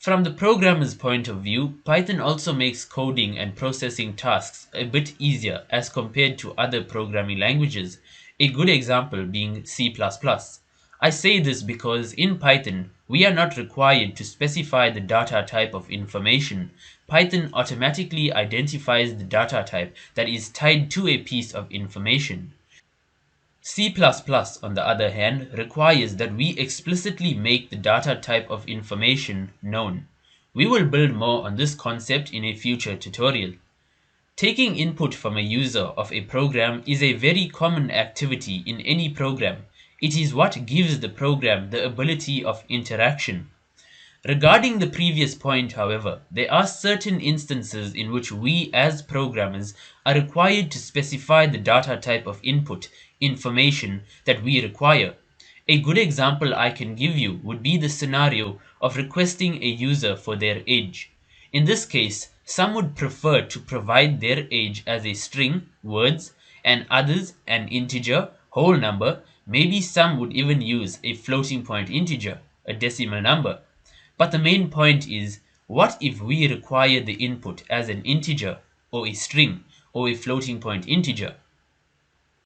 From the programmer's point of view, Python also makes coding and processing tasks a bit easier as compared to other programming languages, a good example being C++. plus plus. I say this because in Python, we are not required to specify the data type of information. Python automatically identifies the data type that is tied to a piece of information. C++, plus plus, on the other hand, requires that we explicitly make the data type of information known. We will build more on this concept in a future tutorial. Taking input from a user of a program is a very common activity in any program. It is what gives the program the ability of interaction. Regarding the previous point, however, there are certain instances in which we as programmers are required to specify the data type of input information that we require. A good example I can give you would be the scenario of requesting a user for their age. In this case, some would prefer to provide their age as a string, words, and others an integer, whole number. Maybe some would even use a floating point integer, a decimal number. But the main point is, what if we require the input as an integer or a string or a floating point integer?